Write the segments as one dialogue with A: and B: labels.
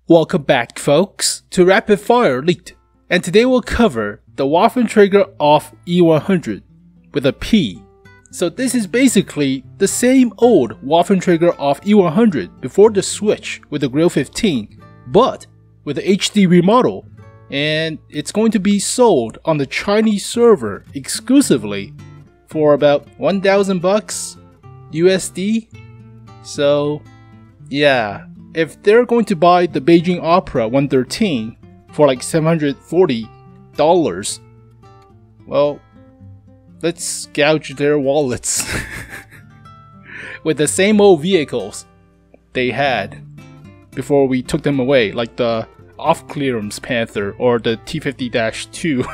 A: Welcome back, folks, to Rapid Fire Elite, and today we'll cover the Waffenträger auf E100 with a P. So this is basically the same old Waffenträger auf E100 before the switch with the Grill 15, but with the HD remodel, and it's going to be sold on the Chinese server exclusively for about 1,000 bucks USD. So yeah, if they're going to buy the Beijing Opera 113 for like $740, well, let's gouge their wallets with the same old vehicles they had before we took them away, like the off-clearance Panther or the T50-2.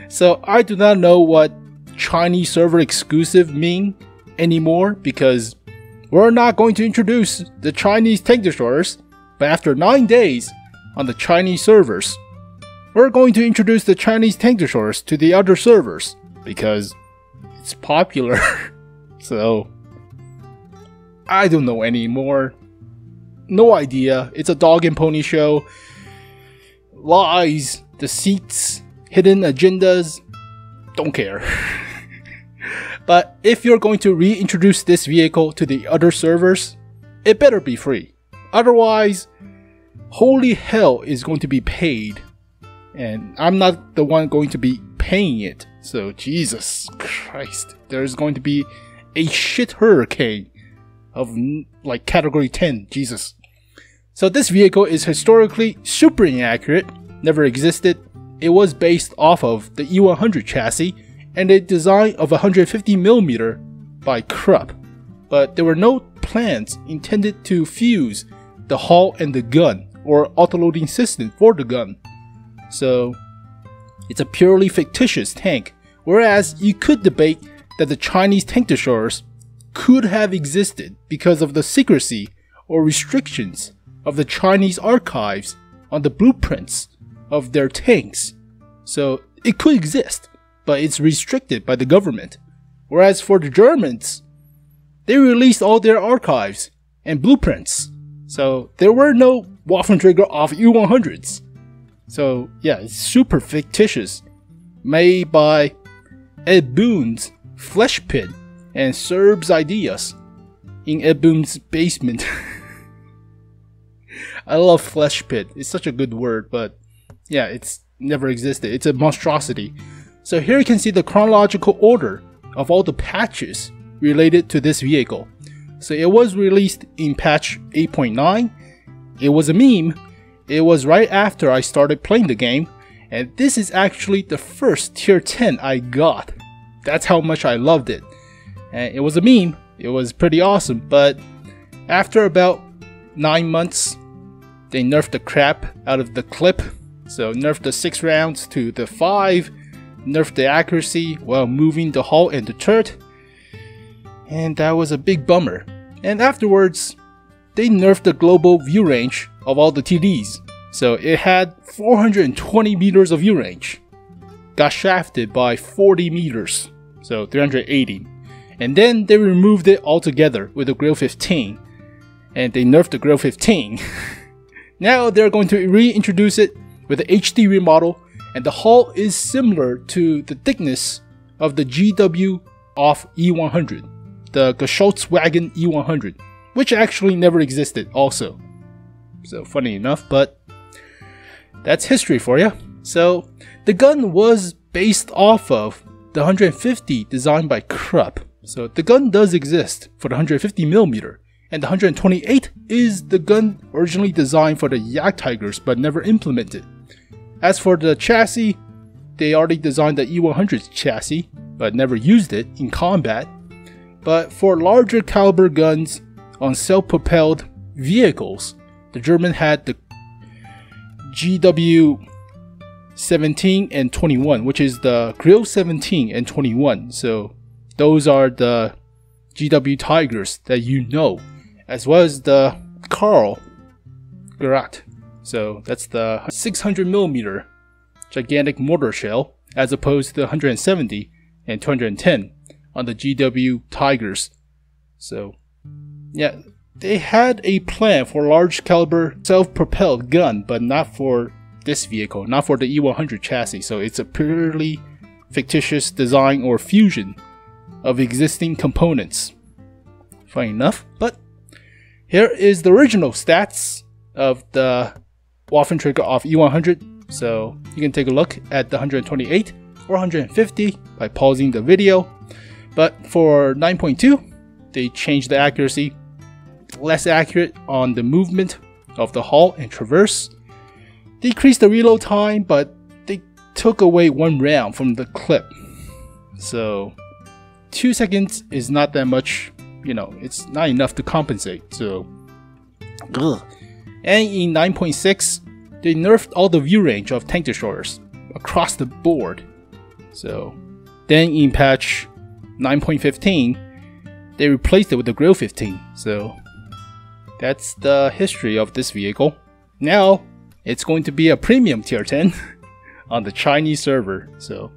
A: So I do not know what Chinese server exclusive mean anymore, because we're not going to introduce the Chinese tank destroyers, but after 9 days on the Chinese servers, we're going to introduce the Chinese tank destroyers to the other servers because it's popular. So I don't know anymore. No idea. It's a dog and pony show. Lies, deceits, hidden agendas. Don't care. But if you're going to reintroduce this vehicle to the other servers, it better be free. Otherwise, holy hell is going to be paid. And I'm not the one going to be paying it. So Jesus Christ, there's going to be a shit hurricane of like category 10. Jesus. So this vehicle is historically super inaccurate, never existed. It was based off of the E100 chassis and a design of 150mm by Krupp, but there were no plans intended to fuse the hull and the gun or autoloading system for the gun. So it's a purely fictitious tank, whereas you could debate that the Chinese tank destroyers could have existed because of the secrecy or restrictions of the Chinese archives on the blueprints of their tanks. So it could exist, but it's restricted by the government. Whereas for the Germans, they released all their archives and blueprints. So there were no Waffenträger auf E100s. So yeah, it's super fictitious. Made by Ed Boon's Flesh Pit and Serb's ideas in Ed Boon's basement. I love Flesh Pit. It's such a good word, but yeah, it's never existed. It's a monstrosity. So here you can see the chronological order of all the patches related to this vehicle. So it was released in patch 8.9. It was a meme. It was right after I started playing the game. And this is actually the first tier 10 I got. That's how much I loved it. And it was a meme. It was pretty awesome. But after about 9 months, they nerfed the crap out of the clip. So nerfed the 6 rounds to the 5. Nerfed the accuracy while moving the hull and the turret, and that was a big bummer. And afterwards, they nerfed the global view range of all the TDs, so it had 420 meters of view range. Got shafted by 40 meters, so 380. And then they removed it altogether with the Grill 15, and they nerfed the Grill 15. Now they're going to reintroduce it with the HD remodel. And the hull is similar to the thickness of the GW auf E100, the Geschäftswagen E100, which actually never existed also. So funny enough, but that's history for you. So the gun was based off of the 150 designed by Krupp. So the gun does exist for the 150mm, and the 128 is the gun originally designed for the Jagdtigers but never implemented. As for the chassis, they already designed the E100 chassis, but never used it in combat. But for larger caliber guns on self-propelled vehicles, the German had the GW 17 and 21, which is the Grill 17 and 21. So those are the GW Tigers that you know, as well as the Karl Gerät. So that's the 600mm gigantic mortar shell, as opposed to the 170 and 210 on the GW Tigers. So yeah, they had a plan for large caliber self-propelled gun, but not for this vehicle, not for the E100 chassis. So it's a purely fictitious design or fusion of existing components. Funny enough, but here is the original stats of the Waffentrager auf E100. So you can take a look at the 128 or 150 by pausing the video. But for 9.2, they changed the accuracy, less accurate on the movement of the hull and traverse, decreased the reload time, but they took away 1 round from the clip. So 2 seconds is not that much, you know, it's not enough to compensate. So, ugh. And in 9.6, they nerfed all the view range of tank destroyers across the board. So then in patch 9.15, they replaced it with the Grill 15. So that's the history of this vehicle. Now it's going to be a premium tier 10 on the Chinese server. So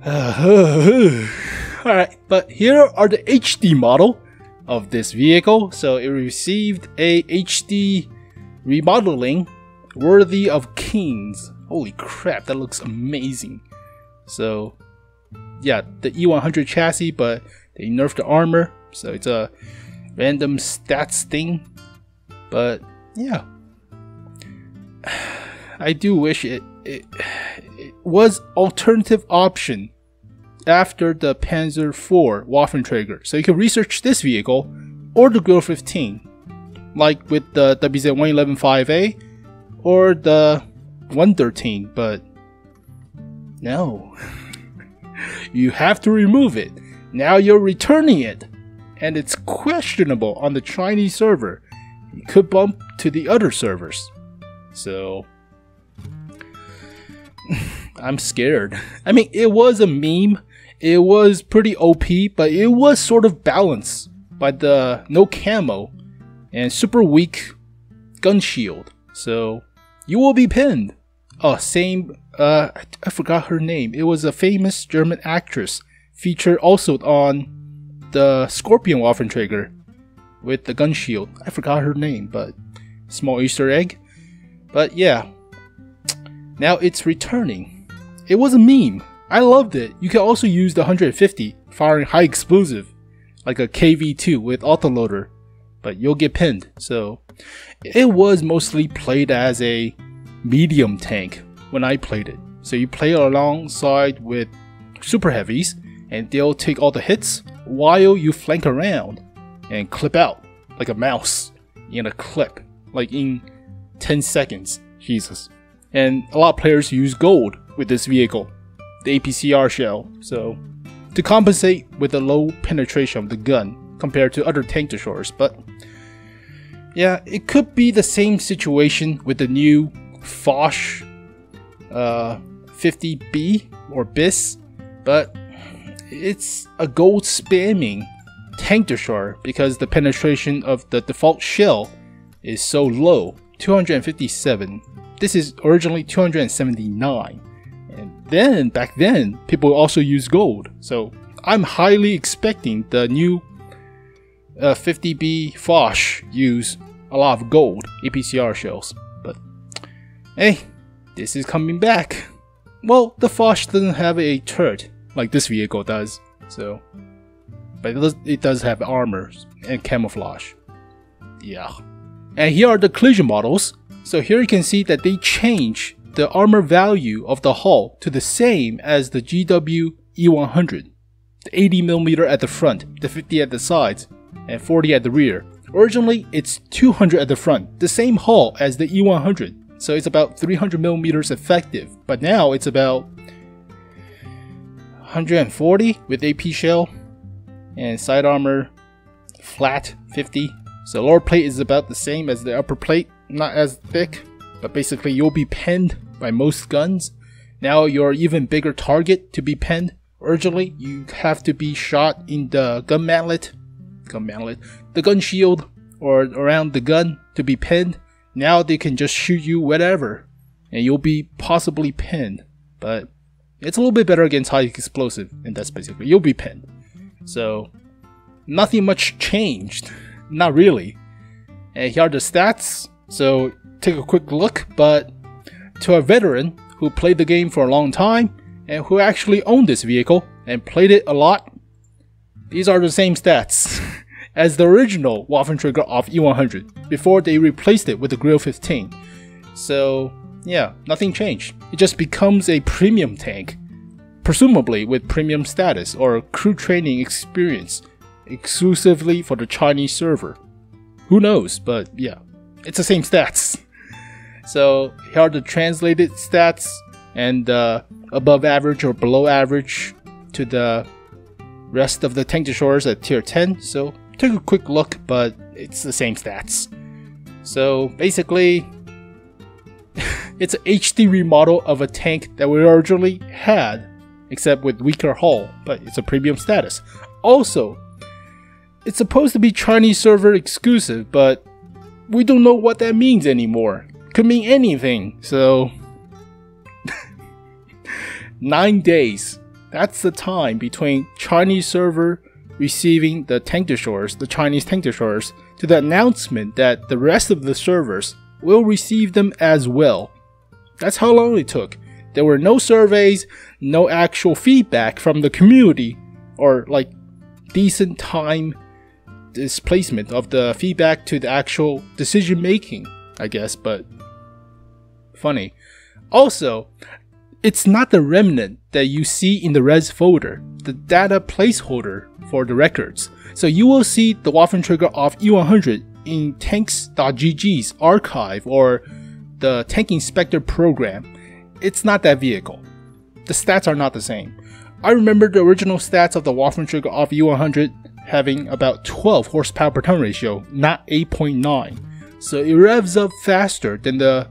A: alright, but here are the HD model of this vehicle. So it received a HD remodeling worthy of kings. Holy crap, that looks amazing. So yeah, the E100 chassis, but they nerfed the armor, so it's a random stats thing. But yeah, I do wish it was alternative option after the Panzer IV Waffentrager. So you can research this vehicle or the Grill 15, like with the WZ-111-5A or the 113, but no. You have to remove it. Now you're returning it, and it's questionable on the Chinese server. It could bump to the other servers. So I'm scared. I mean, it was a meme. It was pretty OP, but it was sort of balanced by the no camo and super weak gun shield. So you will be pinned. Oh, same. I forgot her name. It was a famous German actress featured also on the Scorpion Waffentrager with the gun shield. I forgot her name, but small Easter egg. But yeah, now it's returning. It was a meme. I loved it. You can also use the 150 firing high explosive like a KV2 with autoloader, but you'll get pinned. So it was mostly played as a medium tank when I played it. So you play alongside with super heavies and they'll take all the hits while you flank around and clip out like a mouse in a clip, like in 10 seconds. Jesus. And a lot of players use gold with this vehicle, the APCR shell, so to compensate with the low penetration of the gun compared to other tank destroyers. But yeah, it could be the same situation with the new Foch 50B or BIS, but it's a gold spamming tank destroyer because the penetration of the default shell is so low, 257. This is originally 279, and then back then people also use gold. So I'm highly expecting the new 50B Foch use a lot of gold APCR shells. But hey, this is coming back. Well, the Foch doesn't have a turret like this vehicle does, so, but it does have armor and camouflage. Yeah. And here are the collision models. So here you can see that they change the armor value of the hull to the same as the GW E100. The 80mm at the front, the 50 at the sides, and 40 at the rear. Originally, it's 200 at the front, the same hull as the E100. So it's about 300mm effective, but now it's about 140 with AP shell and side armor flat 50. So lower plate is about the same as the upper plate, not as thick, but basically you'll be pinned by most guns. Now you're even bigger target to be pinned. Originally you have to be shot in the gun mantlet, the gun shield or around the gun to be pinned. Now they can just shoot you whatever and you'll be possibly pinned, but it's a little bit better against high explosive, and that's basically you'll be pinned. So nothing much changed Not really. And here are the stats, so take a quick look, but to a veteran who played the game for a long time and who actually owned this vehicle and played it a lot, these are the same stats as the original Waffentrigger auf E100 before they replaced it with the Grill 15. So yeah, nothing changed. It just becomes a premium tank, presumably with premium status or crew training experience, exclusively for the Chinese server. Who knows, but yeah, it's the same stats. So here are the translated stats and above average or below average to the rest of the tank destroyers at tier 10. So take a quick look, but it's the same stats. So basically, it's an HD remodel of a tank that we originally had, except with weaker hull, but it's a premium status. Also, it's supposed to be Chinese server exclusive, but we don't know what that means anymore. Could mean anything, so 9 days. That's the time between Chinese server receiving the tank destroyers, the Chinese tank destroyers, to the announcement that the rest of the servers will receive them as well. That's how long it took. There were no surveys, no actual feedback from the community, or like decent time displacement of the feedback to the actual decision making, I guess, but funny. Also, it's not the remnant that you see in the res folder, the data placeholder for the records. So you will see the Waffentrigger auf E100 in tanks.gg's archive or the Tank Inspector program. It's not that vehicle. The stats are not the same. I remember the original stats of the Waffentrigger auf E100 having about 12 horsepower per ton ratio, not 8.9. So it revs up faster than the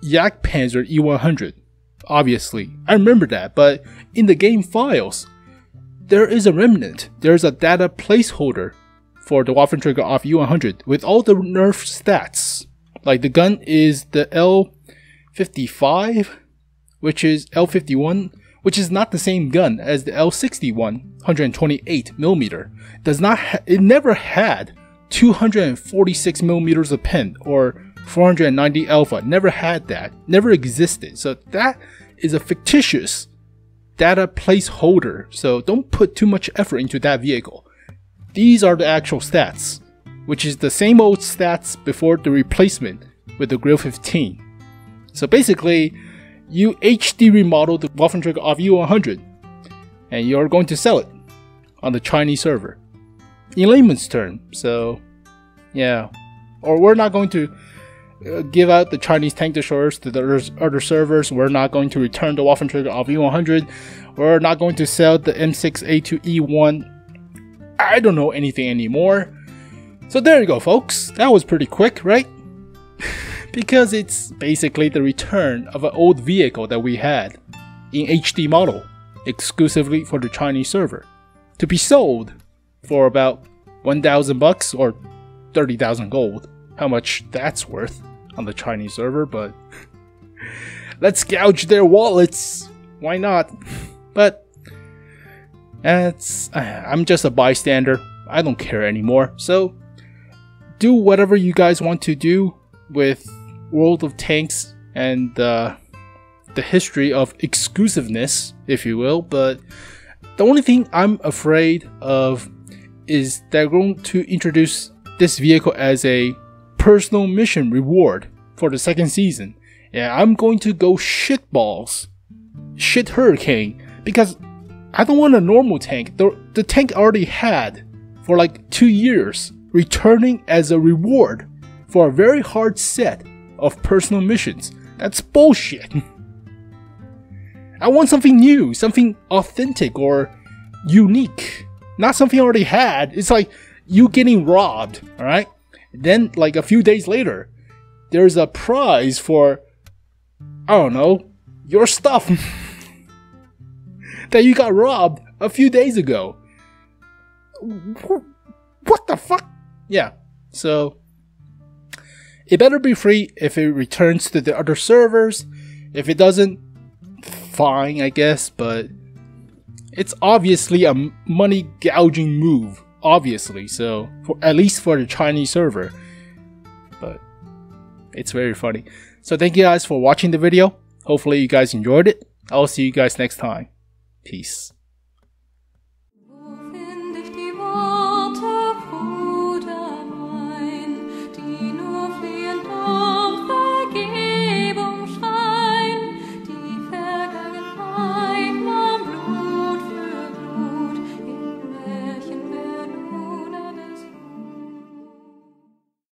A: Jagdpanzer E100. Obviously, I remember that, but in the game files, there is a remnant. There's a data placeholder for the Waffentrigger auf E100 with all the nerf stats. Like the gun is the L55, which is L51, which is not the same gun as the L61 128mm. It never had 246mm of pen or 490 alpha. Never had that. Never existed. So that is a fictitious data placeholder. So don't put too much effort into that vehicle. These are the actual stats, which is the same old stats before the replacement with the Grill 15. So basically, you HD remodel the Waffentrigger auf E100 and you're going to sell it on the Chinese server. In layman's terms, so yeah. Or we're not going to give out the Chinese tank destroyers to the other servers. We're not going to return the Waffentrigger auf E100. We're not going to sell the M6A2E1. I don't know anything anymore. So there you go, folks. That was pretty quick, right? Because it's basically the return of an old vehicle that we had in HD model, exclusively for the Chinese server, to be sold for about 1,000 bucks or 30,000 gold. How much that's worth on the Chinese server, but let's gouge their wallets. Why not? But I'm just a bystander. I don't care anymore. So do whatever you guys want to do with World of Tanks and the history of exclusiveness, if you will. But the only thing I'm afraid of is they're going to introduce this vehicle as a personal mission reward for the second season. Yeah, I'm going to go shitballs, shit hurricane, because I don't want a normal tank. The tank I already had for like 2 years, returning as a reward for a very hard set of personal missions. That's bullshit. I want something new, something authentic or unique, not something I already had. It's like you getting robbed, alright? Then like a few days later, there's a prize for, I don't know, your stuff that you got robbed a few days ago. What the fuck? Yeah, so it better be free if it returns to the other servers. If it doesn't, fine, I guess, but it's obviously a money gouging move obviously. So at least for the Chinese server, but it's very funny. So thank you guys for watching the video. Hopefully you guys enjoyed it. I'll see you guys next time. Peace.